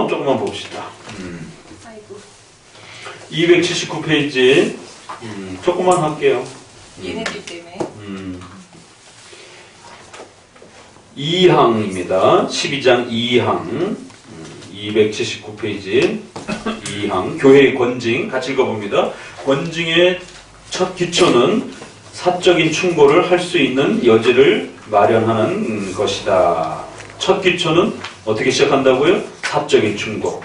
조금만 봅시다. 아이고. 279페이지. 조금만 할게요. 얘네들 때문에. 2항입니다. 12장 2항. 279페이지. 2항. 교회의 권징. 같이 읽어봅니다. 권징의 첫 기초는 사적인 충고를 할 수 있는 여지를 마련하는 것이다. 첫 기초는 어떻게 시작한다고요? 사적인 충고.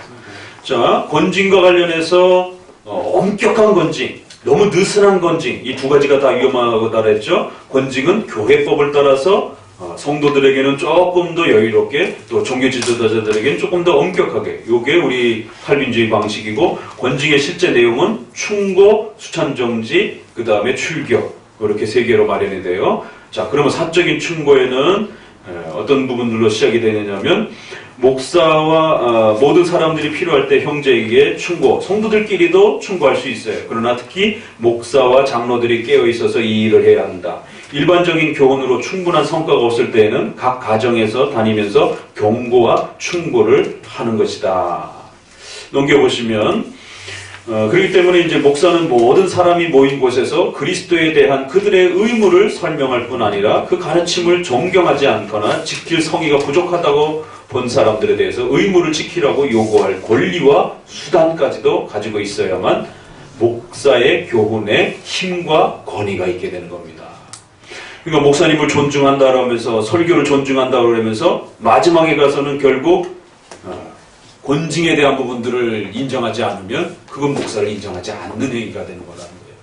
자, 권징과 관련해서 엄격한 권징, 너무 느슨한 권징, 이 두 가지가 다 위험하다고 했죠. 권징은 교회법을 따라서 성도들에게는 조금 더 여유롭게, 또 종교 지도자들에게는 조금 더 엄격하게, 이게 우리 칼빈주의 방식이고, 권징의 실제 내용은 충고, 수찬정지, 그 다음에 출교, 이렇게 세 개로 마련이 돼요. 자, 그러면 사적인 충고에는 어떤 부분들로 시작이 되느냐면, 목사와 모든 사람들이 필요할 때 형제에게 충고, 성도들끼리도 충고할 수 있어요. 그러나 특히 목사와 장로들이 깨어 있어서 이 일을 해야 한다. 일반적인 교훈으로 충분한 성과가 없을 때에는 각 가정에서 다니면서 경고와 충고를 하는 것이다. 넘겨보시면 그렇기 때문에 이제 목사는 모든 사람이 모인 곳에서 그리스도에 대한 그들의 의무를 설명할 뿐 아니라 그 가르침을 존경하지 않거나 지킬 성의가 부족하다고 본 사람들에 대해서 의무를 지키라고 요구할 권리와 수단까지도 가지고 있어야만 목사의 교훈에 힘과 권위가 있게 되는 겁니다. 그러니까 목사님을 존중한다고 하면서 설교를 존중한다고 그러면서 마지막에 가서는 결국 권징에 대한 부분들을 인정하지 않으면 그건 목사를 인정하지 않는 행위가 되는 거라는 거예요.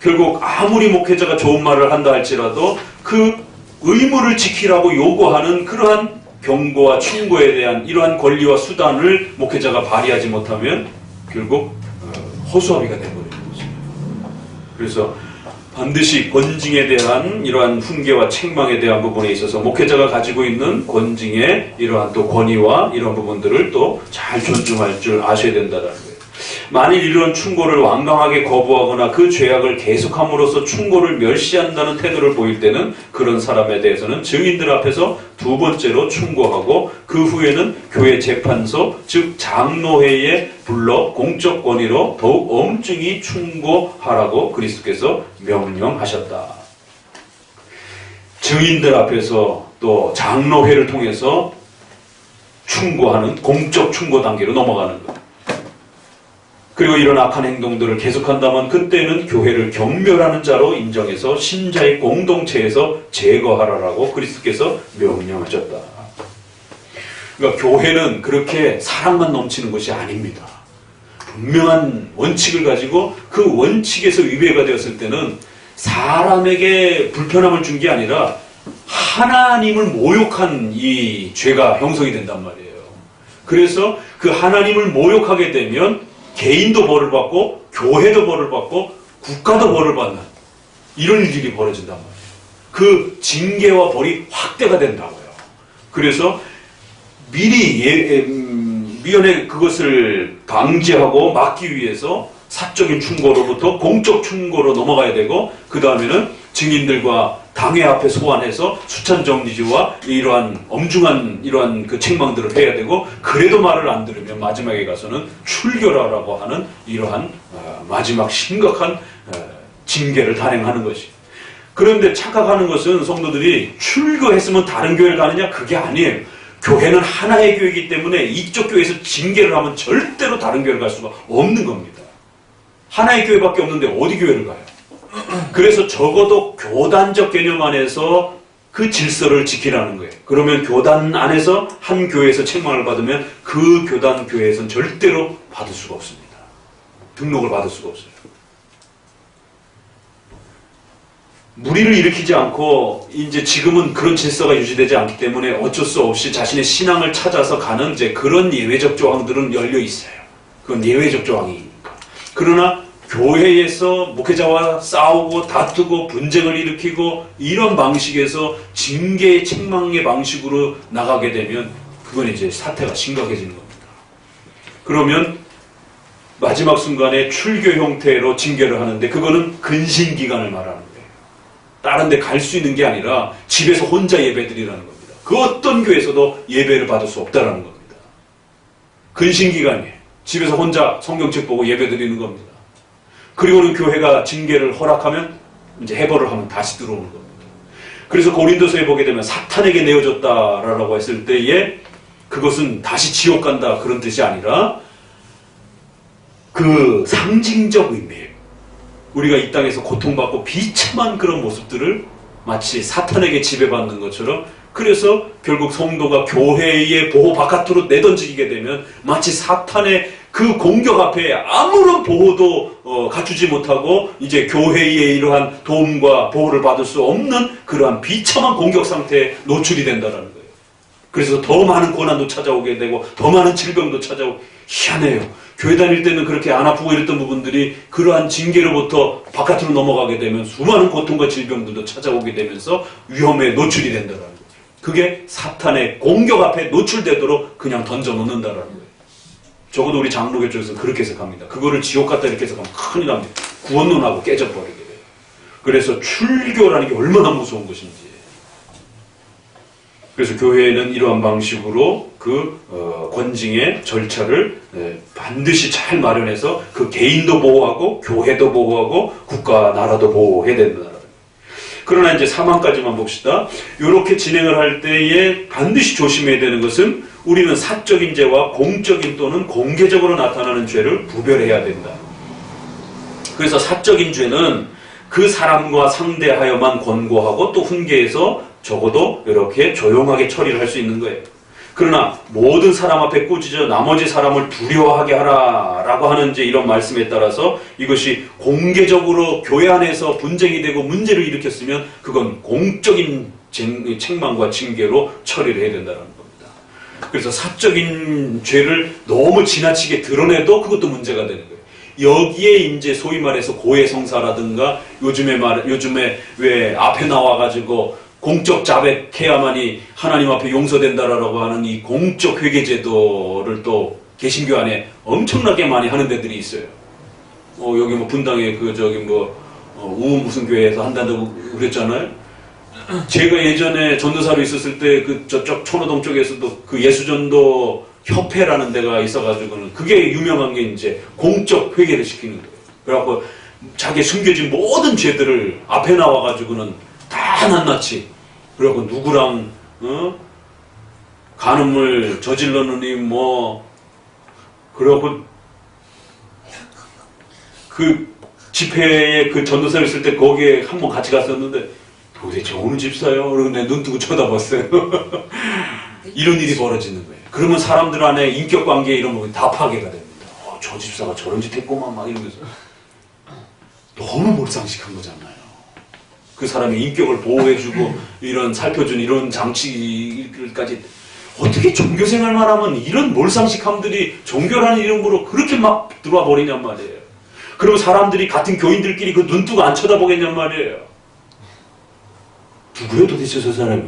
결국 아무리 목회자가 좋은 말을 한다 할지라도 그 의무를 지키라고 요구하는 그러한 경고와 충고에 대한 이러한 권리와 수단을 목회자가 발휘하지 못하면 결국 허수아비가 되어버리는 거죠. 그래서 반드시 권징에 대한 이러한 훈계와 책망에 대한 부분에 있어서 목회자가 가지고 있는 권징의 이러한 또 권위와 이런 부분들을 또 잘 존중할 줄 아셔야 된다는 거예요. 만일 이런 충고를 완강하게 거부하거나 그 죄악을 계속함으로써 충고를 멸시한다는 태도를 보일 때는 그런 사람에 대해서는 증인들 앞에서 두 번째로 충고하고 그 후에는 교회 재판소 즉 장로회에 불러 공적 권위로 더욱 엄중히 충고하라고 그리스도께서 명령하셨다. 증인들 앞에서 또 장로회를 통해서 충고하는 공적 충고 단계로 넘어가는 것. 그리고 이런 악한 행동들을 계속한다면 그때는 교회를 경멸하는 자로 인정해서 신자의 공동체에서 제거하라라고 그리스도께서 명령하셨다. 그러니까 교회는 그렇게 사랑만 넘치는 것이 아닙니다. 분명한 원칙을 가지고 그 원칙에서 위배가 되었을 때는 사람에게 불편함을 준 게 아니라 하나님을 모욕한 이 죄가 형성이 된단 말이에요. 그래서 그 하나님을 모욕하게 되면 개인도 벌을 받고 교회도 벌을 받고 국가도 벌을 받는 이런 일들이 벌어진단 말이에요. 그 징계와 벌이 확대가 된다고요. 그래서 미리 미연에 그것을 방지하고 막기 위해서 사적인 충고로부터 공적 충고로 넘어가야 되고 그 다음에는 증인들과 당회 앞에 소환해서 수찬정지와 이러한 엄중한 이러한 그 책망들을 해야 되고 그래도 말을 안 들으면 마지막에 가서는 출교라고 하는 이러한 마지막 심각한 징계를 단행하는 것이에요. 그런데 착각하는 것은 성도들이 출교했으면 다른 교회를 가느냐? 그게 아니에요. 교회는 하나의 교회이기 때문에 이쪽 교회에서 징계를 하면 절대로 다른 교회를 갈 수가 없는 겁니다. 하나의 교회밖에 없는데 어디 교회를 가요? 그래서 적어도 교단적 개념 안에서 그 질서를 지키라는 거예요. 그러면 교단 안에서 한 교회에서 책망을 받으면 그 교단 교회에서는 절대로 받을 수가 없습니다. 등록을 받을 수가 없어요. 무리를 일으키지 않고 이제 지금은 그런 질서가 유지되지 않기 때문에 어쩔 수 없이 자신의 신앙을 찾아서 가는 이제 그런 예외적 조항들은 열려 있어요. 그건 예외적 조항이니까. 그러나 교회에서 목회자와 싸우고 다투고 분쟁을 일으키고 이런 방식에서 징계의 책망의 방식으로 나가게 되면 그건 이제 사태가 심각해지는 겁니다. 그러면 마지막 순간에 출교 형태로 징계를 하는데 그거는 근신기간을 말하는 거예요. 다른 데 갈 수 있는 게 아니라 집에서 혼자 예배 드리라는 겁니다. 그 어떤 교회에서도 예배를 받을 수 없다는 겁니다. 근신기간에 집에서 혼자 성경책 보고 예배 드리는 겁니다. 그리고는 교회가 징계를 허락하면 이제 해벌을 하면 다시 들어오는 겁니다. 그래서 고린도서에 보게 되면 사탄에게 내어줬다라고 했을 때에 그것은 다시 지옥 간다 그런 뜻이 아니라 그 상징적 의미예요. 우리가 이 땅에서 고통받고 비참한 그런 모습들을 마치 사탄에게 지배받는 것처럼, 그래서 결국 성도가 교회의 보호 바깥으로 내던지게 되면 마치 사탄의 그 공격 앞에 아무런 보호도 갖추지 못하고 이제 교회의 이러한 도움과 보호를 받을 수 없는 그러한 비참한 공격 상태에 노출이 된다는 거예요. 그래서 더 많은 고난도 찾아오게 되고 더 많은 질병도 찾아오고, 희한해요. 교회 다닐 때는 그렇게 안 아프고 이랬던 부분들이 그러한 징계로부터 바깥으로 넘어가게 되면 수많은 고통과 질병들도 찾아오게 되면서 위험에 노출이 된다는 거예요. 그게 사탄의 공격 앞에 노출되도록 그냥 던져놓는다는 거예요. 적어도 우리 장로교 쪽에서는 그렇게 해석합니다. 그거를 지옥 같다 이렇게 해석하면 큰일 납니다. 구원론하고 깨져버리게 돼요. 그래서 출교라는 게 얼마나 무서운 것인지. 그래서 교회에는 이러한 방식으로 그 권징의 절차를 반드시 잘 마련해서 그 개인도 보호하고 교회도 보호하고 국가 나라도 보호해야 된다. 그러나 이제 사망까지만 봅시다. 이렇게 진행을 할 때에 반드시 조심해야 되는 것은 우리는 사적인 죄와 공적인 또는 공개적으로 나타나는 죄를 구별해야 된다. 그래서 사적인 죄는 그 사람과 상대하여만 권고하고 또 훈계해서 적어도 이렇게 조용하게 처리를 할 수 있는 거예요. 그러나 모든 사람 앞에 꾸짖어 나머지 사람을 두려워하게 하라라고 하는 이제 이런 말씀에 따라서 이것이 공개적으로 교회 안에서 분쟁이 되고 문제를 일으켰으면 그건 공적인 책망과 징계로 처리를 해야 된다는 겁니다. 그래서 사적인 죄를 너무 지나치게 드러내도 그것도 문제가 되는 거예요. 여기에 이제 소위 말해서 고해성사라든가 요즘에 왜 앞에 나와가지고 공적 자백해야만이 하나님 앞에 용서된다라고 하는 이 공적 회개제도를 또 개신교 안에 엄청나게 많이 하는 데들이 있어요. 여기 뭐 분당에 우우 무슨 교회에서 한다고 그랬잖아요. 제가 예전에 전도사로 있었을 때 그 저쪽 천호동 쪽에서도 그 예수전도 협회라는 데가 있어가지고는 그게 유명한 게 이제 공적 회개를 시키는 거예요. 그래갖고 자기 숨겨진 모든 죄들을 앞에 나와가지고는 다 낱낱이, 그리고 누구랑 간음을 저질렀느니 그래갖고 그 집회에 그 전도사 있을 때 거기에 한번 같이 갔었는데 도대체 어느 집사요? 그러고 내 눈 뜨고 쳐다봤어요. 이런 일이 벌어지는 거예요. 그러면 사람들 안에 인격관계 이런 거 다 파괴가 됩니다. 저 집사가 저런 짓 했구만 막 이러면서 너무 몰상식한 거잖아요. 그 사람의 인격을 보호해주고 이런 살펴준 이런 장치까지 어떻게 종교생활만 하면 이런 몰상식함들이 종교라는 이름으로 그렇게 막 들어와 버리냔 말이에요. 그리고 사람들이 같은 교인들끼리 그 눈 뜨고 안 쳐다보겠냔 말이에요. 누구예요 도대체 저 사람이?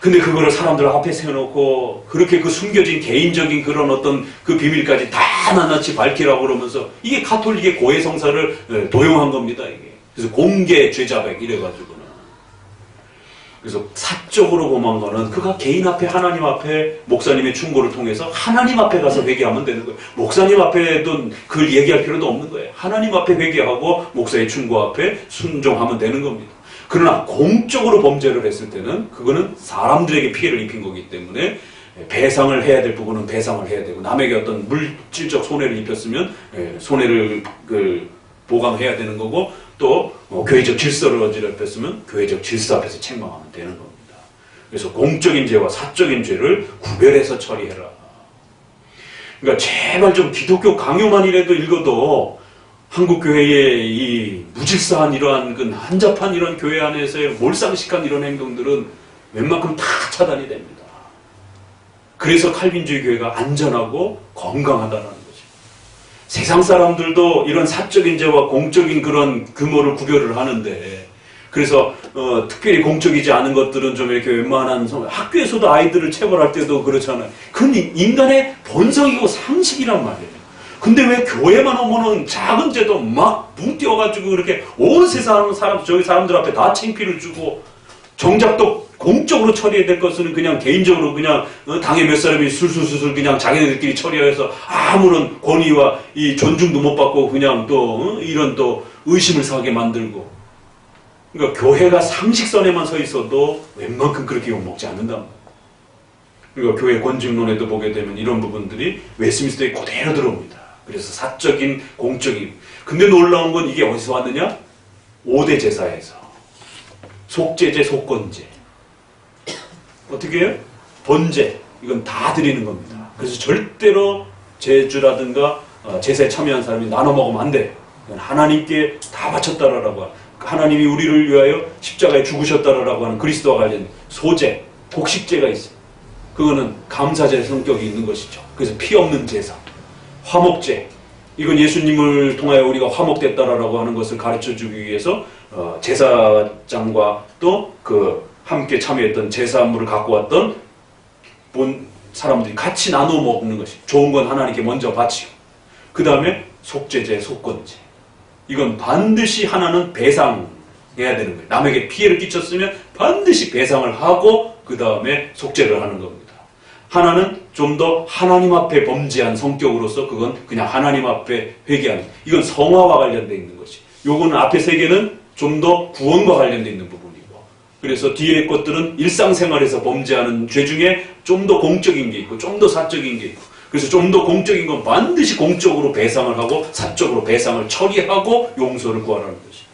근데 그거를 사람들 앞에 세워놓고 그렇게 그 숨겨진 개인적인 그런 어떤 그 비밀까지 다 낱낱이 밝히라고 그러면서 이게 가톨릭의 고해성사를 도용한 겁니다. 이게. 그래서 공개 죄자백 이래가지고는. 그래서 사적으로 범한 거는 그가 개인 앞에 하나님 앞에 목사님의 충고를 통해서 하나님 앞에 가서 회개하면 되는 거예요. 목사님 앞에도 그걸 얘기할 필요도 없는 거예요. 하나님 앞에 회개하고 목사의 충고 앞에 순종하면 되는 겁니다. 그러나 공적으로 범죄를 했을 때는 그거는 사람들에게 피해를 입힌 거기 때문에 배상을 해야 될 부분은 배상을 해야 되고, 남에게 어떤 물질적 손해를 입혔으면 손해를 보강해야 되는 거고, 또 교회적 질서를 어지럽혔으면 교회적 질서 앞에서 책망하면 되는 겁니다. 그래서 공적인 죄와 사적인 죄를 구별해서 처리해라. 그러니까 제발 좀 기독교 강요만이라도 읽어도 한국 교회의 이 무질서한 이러한 그 한잡한 이런 교회 안에서의 몰상식한 이런 행동들은 웬만큼 다 차단이 됩니다. 그래서 칼빈주의 교회가 안전하고 건강하다는 거죠. 세상 사람들도 이런 사적인 죄와 공적인 그런 규모를 구별을 하는데, 그래서 특별히 공적이지 않은 것들은 좀 이렇게 웬만한 학교에서도 아이들을 체벌할 때도 그렇잖아요. 그건 인간의 본성이고 상식이란 말이에요. 근데 왜 교회만 오면은 작은 죄도 막 붕 뛰어가지고 그렇게 온 세상 저기 사람들 앞에 다 창피를 주고, 정작 또 공적으로 처리해야 될 것은 그냥 개인적으로 그냥 당에 몇 사람이 술술술 그냥 자기네들끼리 처리해서 아무런 권위와 이 존중도 못 받고 그냥 또 이런 또 의심을 사게 만들고, 그러니까 교회가 상식선에만 서 있어도 웬만큼 그렇게 욕먹지 않는단 말이에요. 그러니까 교회 권직론에도 보게 되면 이런 부분들이 웨스트민스터에 그대로 들어옵니다. 그래서 사적인, 공적인. 근데 놀라운 건 이게 어디서 왔느냐? 5대 제사에서. 속죄제, 속건제. 어떻게 해요? 번제. 이건 다 드리는 겁니다. 그래서 절대로 제주라든가 제사에 참여한 사람이 나눠 먹으면 안 돼요. 이건 하나님께 다 바쳤다라고 하는, 하나님이 우리를 위하여 십자가에 죽으셨다라고 하는 그리스도와 관련된 소제, 곡식제가 있어요. 그거는 감사제 성격이 있는 것이죠. 그래서 피 없는 제사. 화목제. 이건 예수님을 통하여 우리가 화목됐다라고 하는 것을 가르쳐주기 위해서 제사장과 또 그 함께 참여했던 제사물을 갖고 왔던 본 사람들이 같이 나눠 먹는 것이, 좋은 건 하나님께 먼저 바치고, 그 다음에 속죄제, 속건제. 이건 반드시 하나는 배상해야 되는 거예요. 남에게 피해를 끼쳤으면 반드시 배상을 하고 그 다음에 속죄를 하는 겁니다. 하나는 좀 더 하나님 앞에 범죄한 성격으로서 그건 그냥 하나님 앞에 회개하는, 이건 성화와 관련되어 있는 것이, 요거는 앞에 세 개는 좀 더 구원과 관련되어 있는 부분이고, 그래서 뒤에 것들은 일상생활에서 범죄하는 죄 중에 좀 더 공적인 게 있고 좀 더 사적인 게 있고, 그래서 좀 더 공적인 건 반드시 공적으로 배상을 하고 사적으로 배상을 처리하고 용서를 구하라는 것이.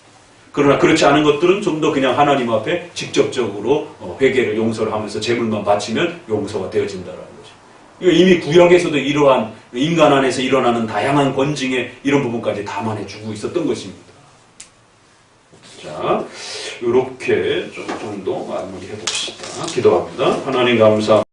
그러나 그렇지 않은 것들은 좀 더 그냥 하나님 앞에 직접적으로 회개를, 용서를 하면서 제물만 바치면 용서가 되어진다라는 거죠. 이미 구약에서도 이러한 인간 안에서 일어나는 다양한 권징의 이런 부분까지 담아내주고 있었던 것입니다. 자, 이렇게 좀 더 마무리해 봅시다. 기도합니다. 하나님 감사.